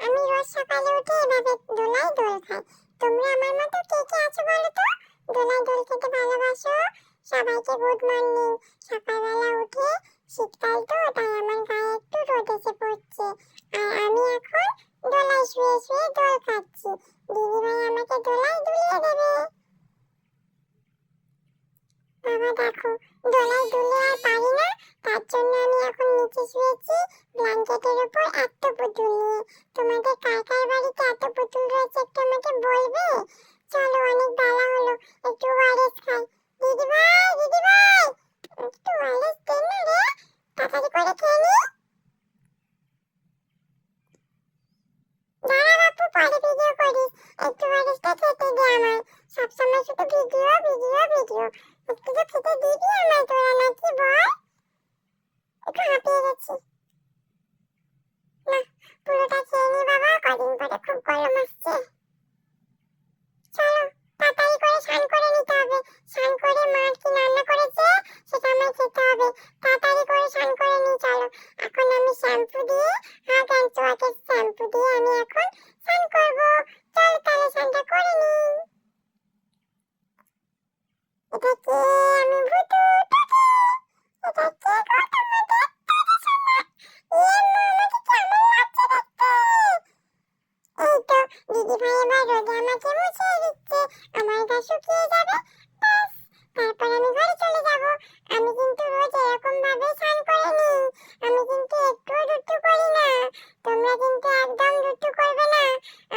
আমি রোজ সকালে উঠে এভাবে দোলাই দোল খাই। তোমরা আমার মতো কে কে আছো বলো তো? দোলাই দোল খেতে ভালোবাসো? সবাইকে গুড মর্নিং। সকালবেলা উঠে শীতকাল তো তাই আমার গায়ে একটু রোদ এসে পড়ছে, আর আমি এখন দোলায় শুয়ে শুয়ে দোল খাচ্ছি। দিদিভাই আমাকে দোলায় দুলিয়ে দেবে। বাবা দেখো, দোলায় দুলে আর পারি না, তার জন্য আমি এখন নিচে শুয়েছি ব্ল্যাঙ্কেটের উপর এত পুতুল নিয়ে। তোমাদের কার কার বাড়িতে এত পুতুল রয়েছে একটু আমাকে বলবে? চলো, অনেক বেলা হলো, একটু ওয়ারেস খাই। দিদিভাই, দিদিভাই, একটু ওয়ারেস দে না রে, তাড়াতাড়ি করে খেয়ে নি। দাঁড়া বাপু, পরে ভিডিও করিস, একটু ওয়ারেসটা খেতে দে আমায়। সবসময় শুধু ভিডিও ভিডিও ভিডিও, একটু তো খেতে দিবি আমায় তোরা, নাকি বল? একটু হাঁপিয়ে গেছি, না পুরোটা খেয়ে নি বাবা, কদিন পরে খুব গরম আসছে। চলো তাড়াতাড়ি করে স্নান করে নিতে হবে, স্নান করে মা কি রান্না করেছে সেটা আমায় খেতে হবে। তাড়াতাড়ি করে স্নান করে নি, চলো। এখন আমি শ্যাম্পু দিয়ে, হাত অ্যান্ড সোয়াকের শ্যাম্পু দিয়ে আমি এখন স্নান করবো। চলো তাহলে স্নানটা করে নি। এটা কে? আমি ভূতু টুকি। এটা কে গো তোমাদের? এ মা, আমাকে কেমন লাগছে দেখতে। এই তো দিদিভাই এবার রোদে আমাকে মুছিয়ে দিচ্ছে, আমার গা শুকিয়ে যাবে, ব্যাস তারপর আমি ঘরে চলে যাব। আমি কিন্তু রোজ এরকম ভাবে স্নান করে নিই, আমি কিন্তু একটুও দুষ্টু করি না। তোমরা কিন্তু একদম দুষ্টু করবে না,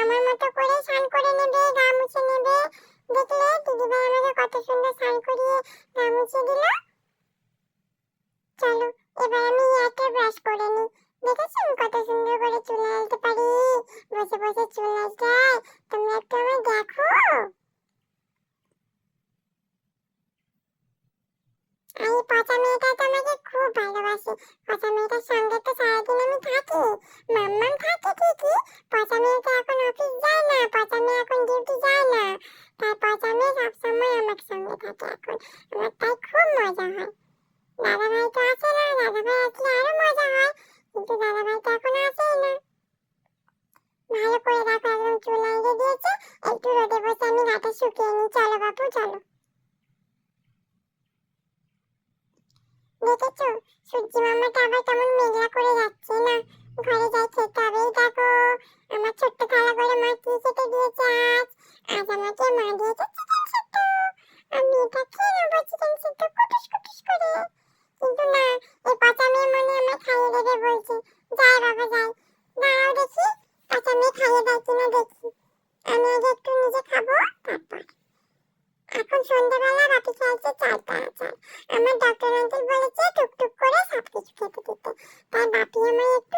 আমার মতো করে স্নান করে নেবে, গা মুছে নেবে। দেখলে দিদিভাই আমাকে কত সুন্দর স্নান করিয়ে গা মুছিয়ে দিল। চলো এবার আমি একটা ব্রাশ করে নিই। দেখেছো আমি কত সুন্দর করে চুল আলতে পারি, বসে বসে চুল আঁচড়াই। তোমরা একটু আমায় দেখো। এই পচা মেয়েটা তো আমাকে খুব ভালোবাসে, পচা মেয়েটার সঙ্গে তো সারাদিন আমি থাকি। মাম্মাম থাকে ঠিকই, পচা মেয়ে তো এখন অফিস যায় না, পচা মেয়ে এখন ডিউটি যায় না, তাই পচা মেয়ে সবসময় আমার সঙ্গে থাকে এখন। আমার তাই খুব মজা হয়। দাদাভাই তো আসে না, দাদাভাই আসলে আরো মজা হয়, কিন্তু দাদাভাই তো এখন আসেই না। ভালো করে দেখো, একদম চুল আঁচড়ে দিয়েছে, একটু রোদে বসে আমি গাটা শুকিয়ে নিই। চলো বাপু চলো। দেখেছো সূর্যি মামাটা আবার কেমন মেঘলা করে যাচ্ছে না, ঘরে যাই খেতে হবে। এই দেখো আমার ছোট্ট থালা করে মা কি খেতে দিয়েছে আজ। আজ আমাকে মা দিয়েছে চিকেন সিদ্ধ, আমি এটা খেয়ে নেবো চিকেন সিদ্ধ কুটুস কুটুস করে। কিন্তু না, এই পচা মেয়ে মনে আমায় খাইয়ে দেবে বলছে। যাই বাবা যাই, দাঁড়াও দেখি পচা মেয়ে খাইয়ে দেয় কিনা দেখি। আমি আগে একটু নিজে খাবো তারপর। এখন সন্ধ্যাবেলা বাপি খেয়েছে 4 টা আচার। আমার ডক্টর আঙ্কেল বলেছে টুকটুক করে সবকিছু খেতে দিতে, তাই বাপি আমায় একটু